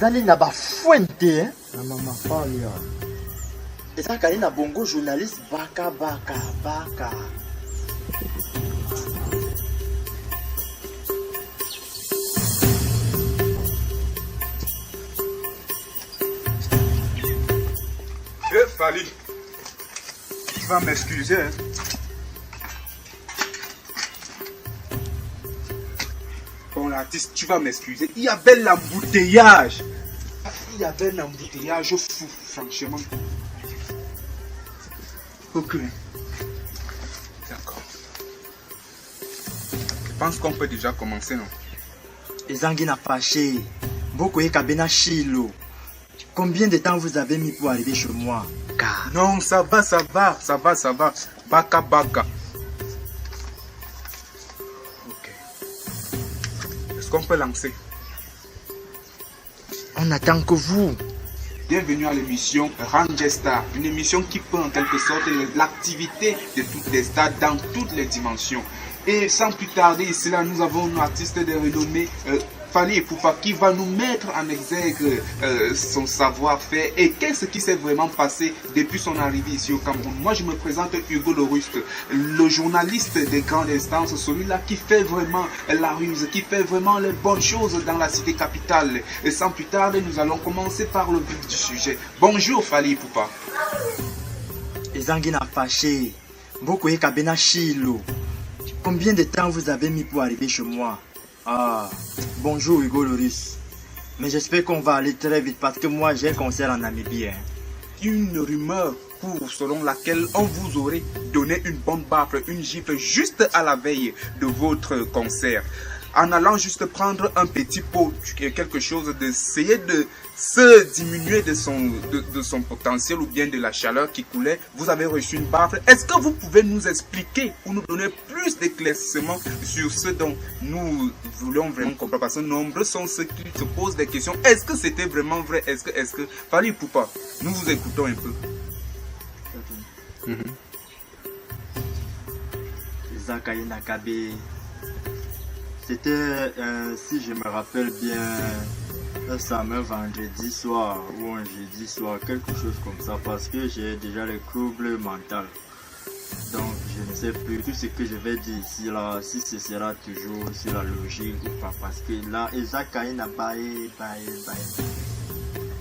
Zali na ba fuente, hein? Na mama Falia. Et ça, quand na bongo journaliste, baka. Fali, tu vas m'excuser. Hein? Bon, l'artiste, tu vas m'excuser. Il y avait l'embouteillage. Il y avait l'embouteillage fou, franchement. Ok. D'accord. Je pense qu'on peut déjà commencer, non? Ezangi na fâché. Boko kabena shilo. Combien de temps vous avez mis pour arriver chez moi? Non, ça va. Baka. Ok. Est-ce qu'on peut lancer? On attend que vous. Bienvenue à l'émission Ranger Star, une émission qui peut en quelque sorte l'activité de toutes les stars dans toutes les dimensions. Et sans plus tarder, ici là, nous avons un artiste de renommée, Fali Ipupa, qui va nous mettre en exergue son savoir-faire et qu'est-ce qui s'est vraiment passé depuis son arrivée ici au Cameroun. Moi, je me présente Hugo Loruste, le journaliste des grandes instances, celui-là qui fait vraiment la ruse, qui fait vraiment les bonnes choses dans la cité capitale. Et sans plus tarder, nous allons commencer par le vif du sujet. Bonjour Fali Ipupa. Ezangi na fâché. Boko kabena shilo. Combien de temps vous avez mis pour arriver chez moi? Ah, bonjour Hugo Loris. Mais j'espère qu'on va aller très vite parce que moi j'ai un concert en Namibie. Hein. Une rumeur court selon laquelle on vous aurait donné une bonne baffe, une gifle juste à la veille de votre concert. En allant juste prendre un petit pot, quelque chose, d'essayer de se diminuer de son potentiel ou bien de la chaleur qui coulait, vous avez reçu une baffe. Est-ce que vous pouvez nous expliquer ou nous donner plus d'éclaircissements sur ce dont nous voulons vraiment comprendre? Parce que nombreux sont ceux qui se posent des questions. Est-ce que c'était vraiment vrai? Est-ce que... Fali Ipupa, nous vous écoutons un peu. Zakaï Nakabe. C'était, si je me rappelle bien, ça me vendredi soir ou un jeudi soir, quelque chose comme ça, parce que j'ai déjà les troubles mentaux. Donc, je ne sais plus tout ce que je vais dire ici, là, si ce sera toujours sur la logique ou pas, parce que là, Ezakaï n'a pas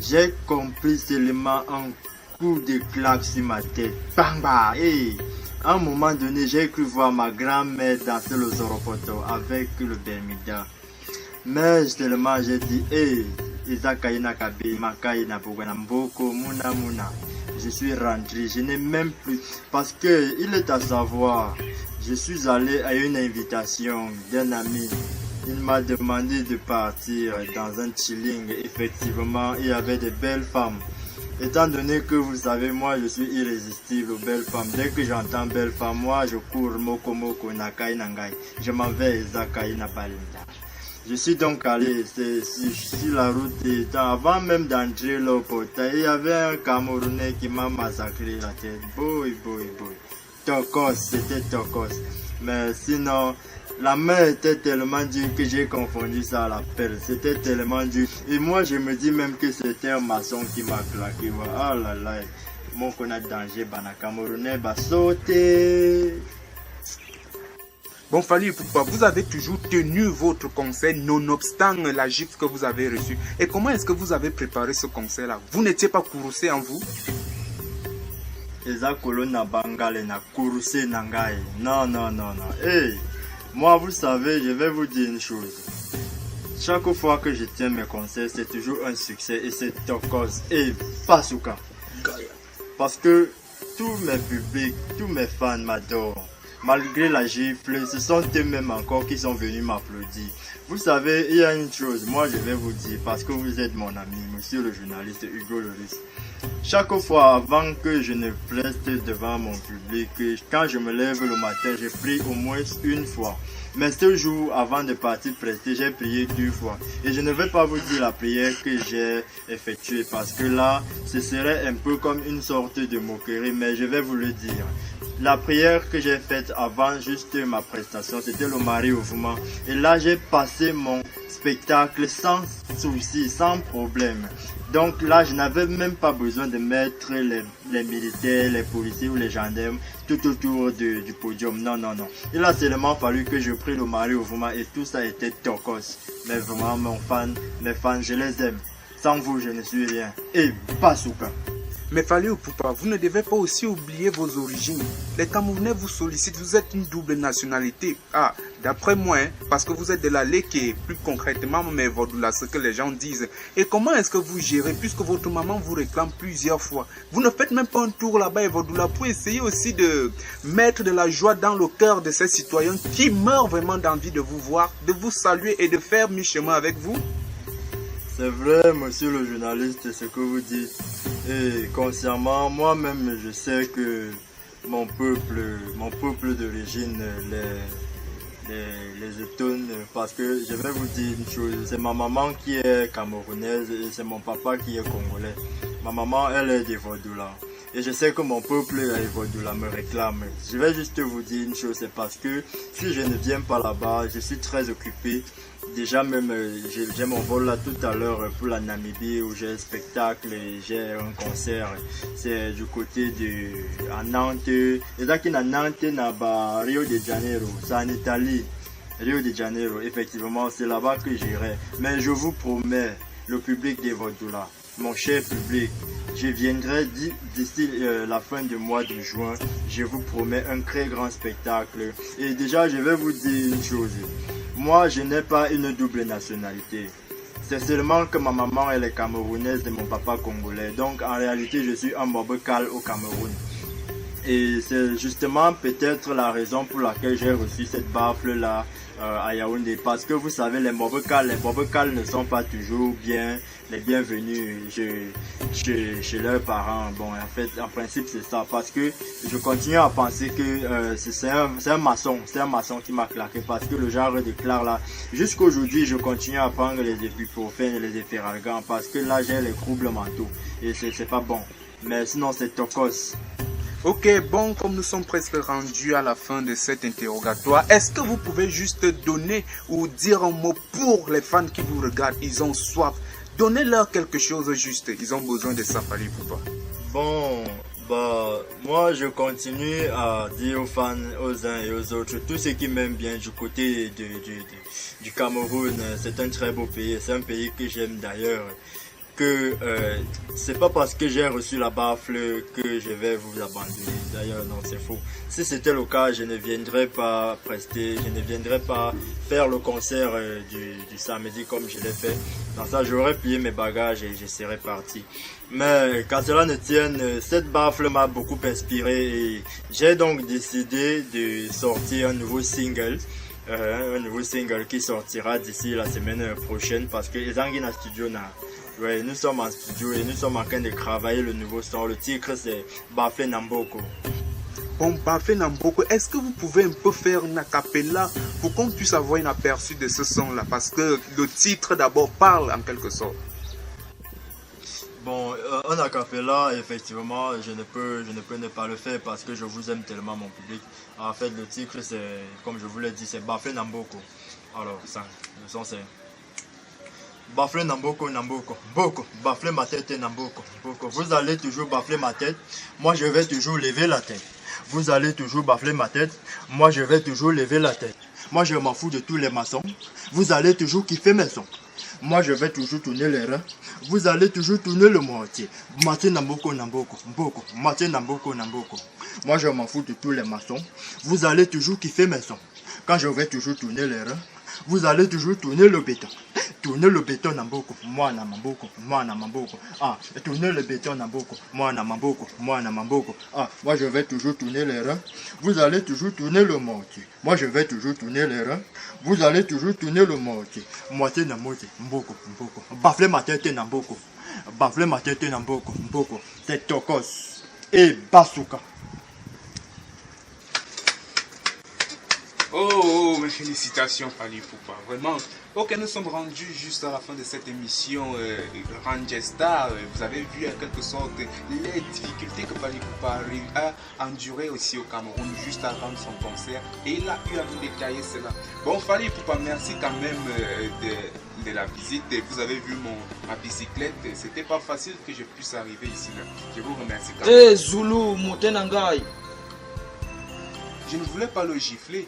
j'ai compris seulement un coup de claque sur ma tête. Bang bang, hey. À un moment donné, j'ai cru voir ma grand-mère danser le Zoropoto avec le Bermuda. Mais tellement j'ai dit, hey, Izakaï Nakabe, Makaï Nabogana Mboko, Muna. Je suis rentré, je n'ai même plus. Parce que, il est à savoir, je suis allé à une invitation d'un ami. Il m'a demandé de partir dans un chilling. Effectivement, il y avait de belles femmes. Étant donné que vous savez, moi je suis irrésistible aux belles femmes. Dès que j'entends belle femme, moi je cours moko nakai nangai. Je m'en vais Ezakaï Nabalinda. Je suis donc allé sur la route et avant même d'entrer au portail, il y avait un Camerounais qui m'a massacré la tête. Boy. Tokos, c'était Tokos. Mais sinon, la main était tellement dure que j'ai confondu ça à la pelle. C'était tellement dur. Et moi, je me dis même que c'était un maçon qui m'a claqué. Ah là là. Mon connaît danger, bana Camerounais va sauter. Bon, Fali Ipupa, vous avez toujours tenu votre concert nonobstant la gifle que vous avez reçue. Et comment est-ce que vous avez préparé ce concert-là? Vous n'étiez pas courroucé en vous? Non. Hey, moi, vous savez, je vais vous dire une chose. Chaque fois que je tiens mes concerts, c'est toujours un succès et c'est Tokos et Fasuka. Parce que tous mes publics, tous mes fans m'adorent. Malgré la gifle, ce sont eux-mêmes encore qui sont venus m'applaudir. Vous savez, il y a une chose, moi je vais vous dire, parce que vous êtes mon ami, monsieur le journaliste Hugo Loris. Chaque fois avant que je ne preste devant mon public, quand je me lève le matin, je prie au moins une fois. Mais ce jour, avant de partir prester, j'ai prié 2 fois. Et je ne vais pas vous dire la prière que j'ai effectuée, parce que là, ce serait un peu comme une sorte de moquerie, mais je vais vous le dire. La prière que j'ai faite avant juste ma prestation, c'était le Marie au mouvement. Et là, j'ai passé mon spectacle sans souci, sans problème. Donc là, je n'avais même pas besoin de mettre les militaires, les policiers ou les gendarmes tout autour du podium. Non, non, non. Il a seulement fallu que je prie le Marie au mouvement et tout ça était tokos. Mais vraiment, mes fans, je les aime. Sans vous, je ne suis rien. Et Bazooka. Mais Fally Ipupa, vous ne devez pas aussi oublier vos origines. Les Camerounais vous sollicitent, vous êtes une double nationalité. Ah, d'après moi, hein, parce que vous êtes de la Leke, plus concrètement, mais Vodula, ce que les gens disent. Et comment est-ce que vous gérez, puisque votre maman vous réclame plusieurs fois? Vous ne faites même pas un tour là-bas, Vodula, pour essayer aussi de mettre de la joie dans le cœur de ces citoyens qui meurent vraiment d'envie de vous voir, de vous saluer et de faire mi-chemin avec vous? C'est vrai, monsieur le journaliste, ce que vous dites. Et consciemment, moi-même, je sais que mon peuple d'origine les étonne parce que je vais vous dire une chose. C'est ma maman qui est camerounaise et c'est mon papa qui est congolais. Ma maman, elle est de Vodula. Et je sais que mon peuple à Vodula me réclame. Je vais juste vous dire une chose, c'est parce que si je ne viens pas là-bas, je suis très occupé. Déjà même, j'ai mon vol là tout à l'heure pour la Namibie où j'ai un spectacle, j'ai un concert. C'est du côté de à Nantes. Et là, qui à Nantes, à Rio de Janeiro, c'est en Italie. Rio de Janeiro, effectivement, c'est là-bas que j'irai. Mais je vous promets, le public de Vodula, mon cher public, je viendrai d'ici la fin du mois de juin. Je vous promets un très grand spectacle. Et déjà, je vais vous dire une chose. Moi, je n'ai pas une double nationalité. C'est seulement que ma maman elle est camerounaise et mon papa congolais. Donc, en réalité, je suis un Mobekal au Cameroun. Et c'est justement peut-être la raison pour laquelle j'ai reçu cette baffle-là à Yaoundé. Parce que vous savez, les Mobekal ne sont pas toujours les bienvenus chez leurs parents. Bon, en fait, en principe, c'est ça. Parce que je continue à penser que c'est un maçon qui m'a claqué. Parce que le genre de clair là, jusqu'aujourd'hui, je continue à prendre les ibuprofènes et les efferalgan. Parce que là, j'ai les troubles mentaux. Et c'est pas bon. Mais sinon, c'est tokos. Ok, bon, comme nous sommes presque rendus à la fin de cet interrogatoire, est-ce que vous pouvez juste donner ou dire un mot pour les fans qui vous regardent? Ils ont soif. Donnez-leur quelque chose juste. Ils ont besoin de ça, Fally Ipupa. Bon, moi je continue à dire aux fans, aux uns et aux autres, tous ceux qui m'aiment bien du côté du Cameroun, c'est un très beau pays. C'est un pays que j'aime d'ailleurs. Que c'est pas parce que j'ai reçu la baffle que je vais vous abandonner. D'ailleurs, non, c'est faux. Si c'était le cas, je ne viendrais pas prester, je ne viendrais pas faire le concert du samedi comme je l'ai fait. Dans ça, j'aurais plié mes bagages et je serais parti. Mais quand cela ne tienne, cette baffle m'a beaucoup inspiré et j'ai donc décidé de sortir un nouveau single qui sortira d'ici la semaine prochaine parce que les Angina Studio n'a. Ouais, nous sommes en studio et nous sommes en train de travailler le nouveau son. Le titre c'est Bafle Namboko. Bon, Bafle Namboko, est-ce que vous pouvez un peu faire une acapella pour qu'on puisse avoir un aperçu de ce son-là? Parce que le titre d'abord parle en quelque sorte. Bon, un acapella, effectivement, je ne peux ne pas le faire parce que je vous aime tellement mon public. En fait, le titre c'est, comme je vous l'ai dit, c'est Bafle Namboko. Alors, ça, le son c'est Bafle Namboko, Boko, bafler ma tête Namboko, Boko. Vous allez toujours bafler ma tête, moi je vais toujours lever la tête. Vous allez toujours bafler ma tête, moi je vais toujours lever la tête. Moi je m'en fous de tous les maçons, vous allez toujours kiffer mes sons. Moi je vais toujours tourner les reins, vous allez toujours tourner le mortier. Moitié Namboko, Boko, moitié Namboko. Moi je m'en fous de tous les maçons, vous allez toujours kiffer mes sons. Quand je vais toujours tourner les reins, vous allez toujours tourner le béton. Tournez le béton Namboko, moi na Mamboko. Ah, tournez le béton Namboko, moi na Mamboko. Ah, moi je vais toujours tourner les reins, vous allez toujours tourner le mortier. Moi je vais toujours tourner les reins, vous allez toujours tourner le mortier. Moitié Namoti, Mboko. Bafler ma tête Namboko. Bafler ma tête Namboko, Mboko. C'est Tokos et Bazooka. Oh, félicitations Fally Ipupa, vraiment. Ok, nous sommes rendus juste à la fin de cette émission Rangestar. Vous avez vu en quelque sorte les difficultés que Fally Ipupa a endurées aussi au Cameroun juste avant son concert. Et il a eu à nous détailler cela. Bon, Fally Ipupa, merci quand même de la visite. Vous avez vu ma bicyclette. C'était pas facile que je puisse arriver ici. Là. Je vous remercie quand même. Eh Zulu, Motenangai. Je ne voulais pas le gifler.